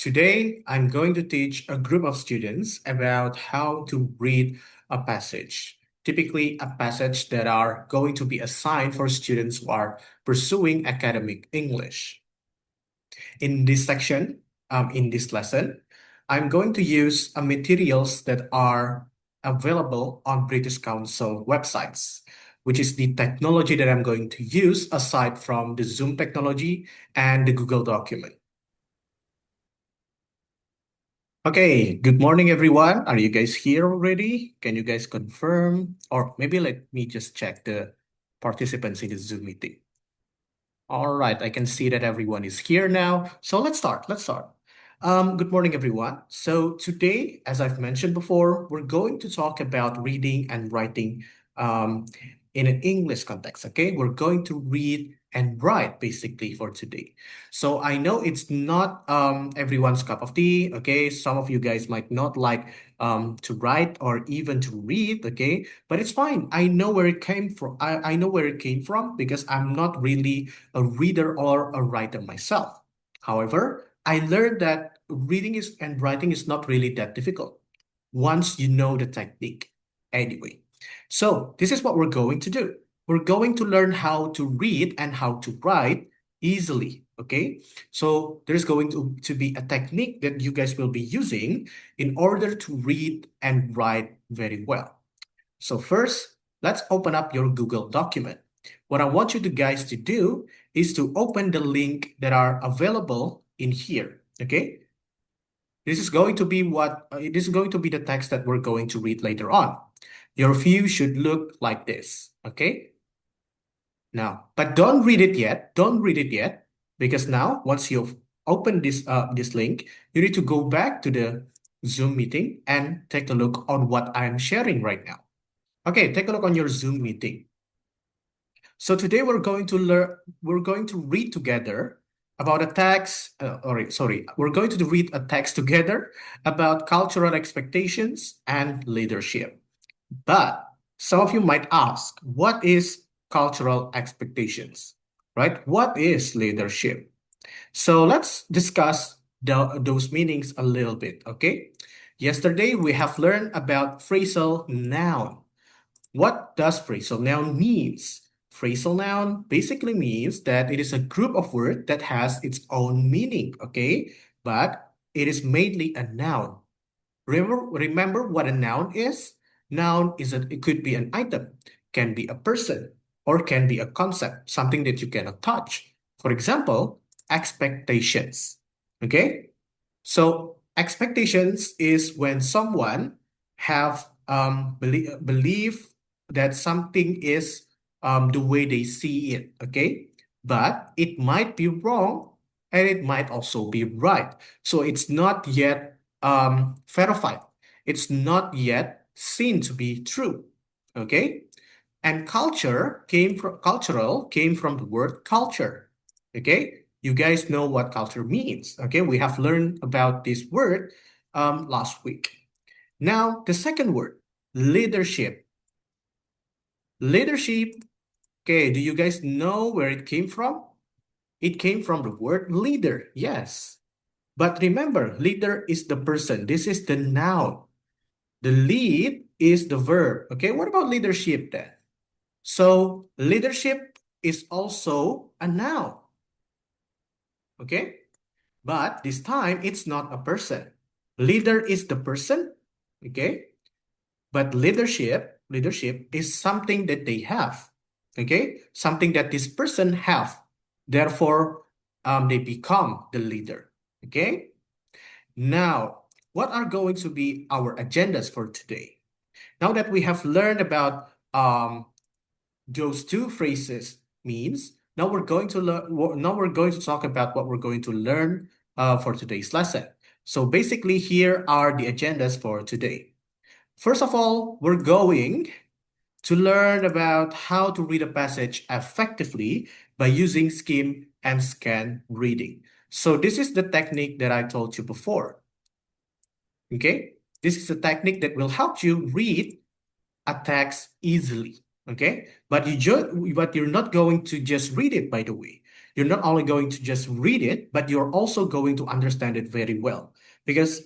Today, I'm going to teach a group of students about how to read a passage, typically a passage that are going to be assigned for students who are pursuing academic English. In this section, in this lesson, I'm going to use materials that are available on British Council websites, which is the technology that I'm going to use aside from the Zoom technology and the Google document. Okay, good morning, everyone. Are you guys here already? Can you guys confirm? Or maybe let me just check the participants in the Zoom meeting. All right, I can see that everyone is here now. So let's start. Good morning, everyone. So today, as I've mentioned before, we're going to talk about reading and writing um, in an English context, okay? We're going to read and write basically for today. So I know it's not everyone's cup of tea, okay? Some of you guys might not like to write or even to read, okay? But it's fine. I know where it came from. I know where it came from because I'm not really a reader or a writer myself. However, I learned that reading is and writing is not really that difficult once you know the technique. Anyway, so this is what we're going to do. We're going to learn how to read and how to write easily. Okay, so there's going to be a technique that you guys will be using in order to read and write very well. So first, let's open up your Google document. What I want you guys to do is to open the link that are available in here, okay? This is going to be this is going to be the text that we're going to read later on. Your view should look like this, okay? Now, but don't read it yet. Don't read it yet, because now once you've opened this link, you need to go back to the Zoom meeting and take a look on what I'm sharing right now. Okay, take a look on your Zoom meeting. So today we're going to read together about a text, we're going to read a text together about cultural expectations and leadership. But some of you might ask, what is cultural expectations, right? What is leadership? So let's discuss those meanings a little bit, okay? Yesterday we have learned about phrasal noun. What does phrasal noun means? Phrasal noun basically means that it is a group of words that has its own meaning, okay? But it is mainly a noun. Remember what a noun is? Noun it could be an item, can be a person, or can be a concept, something that you cannot touch. For example, expectations, okay? So expectations is when someone have believe that something is the way they see it, okay? But it might be wrong and it might also be right. So it's not yet verified. It's not yet seen to be true, okay? And cultural came from the word culture, okay? You guys know what culture means, okay? We have learned about this word last week. Now, the second word, leadership. Leadership, okay, do you guys know where it came from? It came from the word leader, yes. But remember, leader is the person. This is the noun. The lead is the verb, okay? What about leadership then? So leadership is also a noun, okay? But this time, it's not a person. Leader is the person, okay? But leadership is something that they have, okay? Something that this person have. Therefore, they become the leader, okay? Now, what are going to be our agendas for today? Now that we have learned about those two phrases means, now we're going to talk about what we're going to learn for today's lesson. So basically, here are the agendas for today. First of all, we're going to learn about how to read a passage effectively by using skim and scan reading. So this is the technique that I told you before. Okay, this is a technique that will help you read a text easily. Okay, but you're not going to just read it, by the way. You're not only going to just read it, but you're also going to understand it very well. Because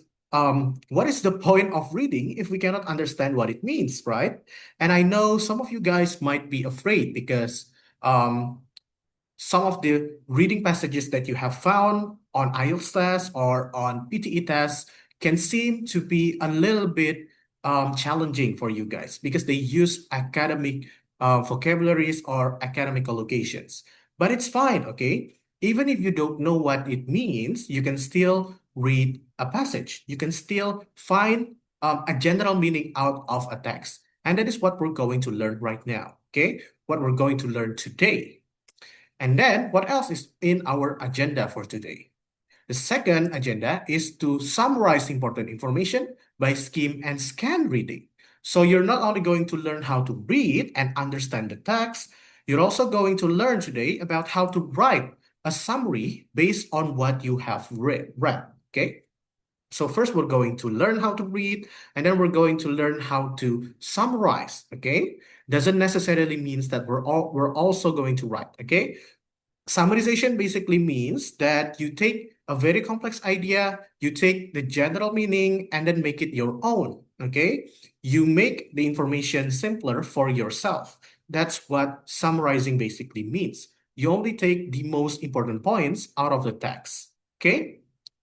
what is the point of reading if we cannot understand what it means, right? And I know some of you guys might be afraid because um, some of the reading passages that you have found on IELTS tests or on PTE tests can seem to be a little bit challenging for you guys because they use academic vocabularies or academic allocations. But it's fine, okay? Even if you don't know what it means, you can still read a passage. You can still find a general meaning out of a text. And that is what we're going to learn right now, okay? What we're going to learn today. And then what else is in our agenda for today? The second agenda is to summarize important information by skim and scan reading. So you're not only going to learn how to read and understand the text, you're also going to learn today about how to write a summary based on what you have read, okay? So first we're going to learn how to read, and then we're going to learn how to summarize, okay? Doesn't necessarily means that we're also going to write, okay? Summarization basically means that you take a very complex idea, you take the general meaning, and then make it your own, okay? You make the information simpler for yourself. That's what summarizing basically means. You only take the most important points out of the text, okay?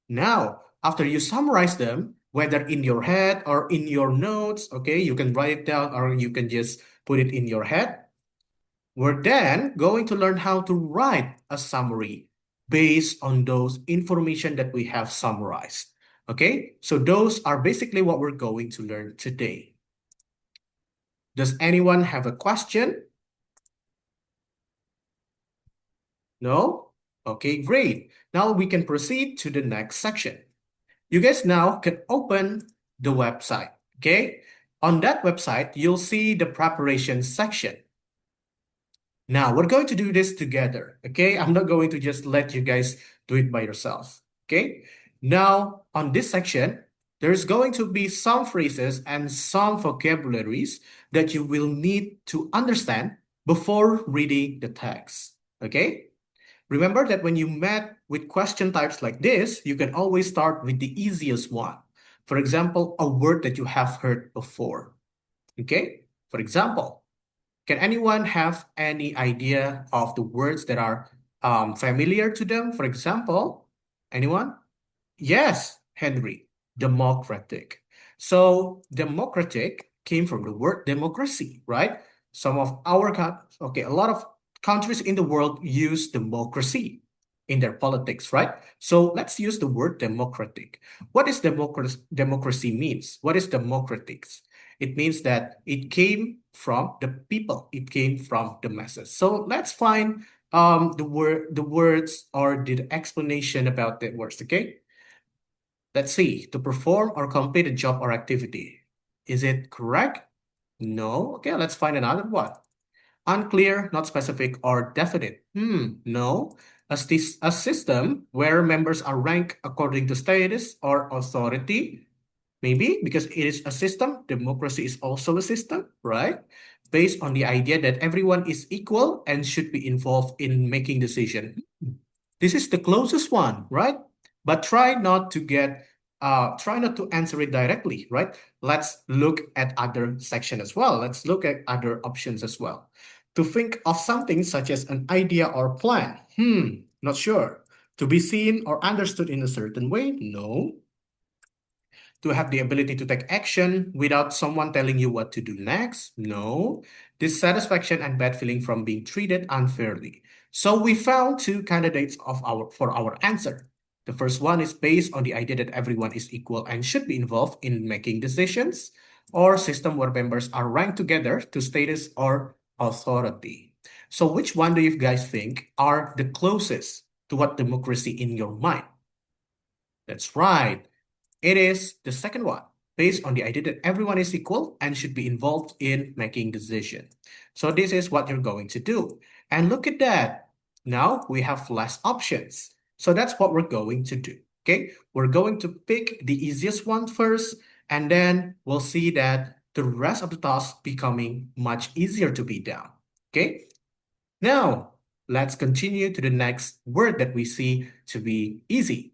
Now, after you summarize them, whether in your head or in your notes, okay, you can write it down or you can just put it in your head. We're then going to learn how to write a summary based on those information that we have summarized. Okay, so those are basically what we're going to learn today. Does anyone have a question? No? Okay, great. Now we can proceed to the next section. You guys now can open the website, okay? On that website, you'll see the preparation section. Now, we're going to do this together, okay? I'm not going to just let you guys do it by yourself, okay? Now, on this section, there's going to be some phrases and some vocabularies that you will need to understand before reading the text, okay? Remember that when you met with question types like this, you can always start with the easiest one. For example, a word that you have heard before, okay? For example, can anyone have any idea of the words that are familiar to them? For example, anyone? Yes, Henry, democratic. So democratic came from the word democracy, right? Some of our, a lot of countries in the world use democracy in their politics, right? So let's use the word democratic. What is democracy means? What is democratics? It means that it came from the people. It came from the masses. So let's find the words or the explanation about the words, okay? Let's see, to perform or complete a job or activity. Is it correct? No. Okay, let's find another one. Unclear, not specific, or definite. No. A system where members are ranked according to status or authority. Maybe because it is a system, democracy is also a system, right? Based on the idea that everyone is equal and should be involved in making decision. This is the closest one, right? But try not to answer it directly, right? Let's look at other section as well. Let's look at other options as well. To think of something such as an idea or plan. Not sure. To be seen or understood in a certain way? No. To have the ability to take action without someone telling you what to do next? No. Dissatisfaction and bad feeling from being treated unfairly. So we found two candidates for our answer. The first one is based on the idea that everyone is equal and should be involved in making decisions, or system where members are ranked together to status or authority. So which one do you guys think are the closest to what democracy in your mind? That's right. It is the second one, based on the idea that everyone is equal and should be involved in making decisions. So this is what you're going to do. And look at that. Now we have less options. So that's what we're going to do. Okay, we're going to pick the easiest one first, and then we'll see that the rest of the tasks becoming much easier to be done. Okay, now Let's continue to the next word that we see to be easy.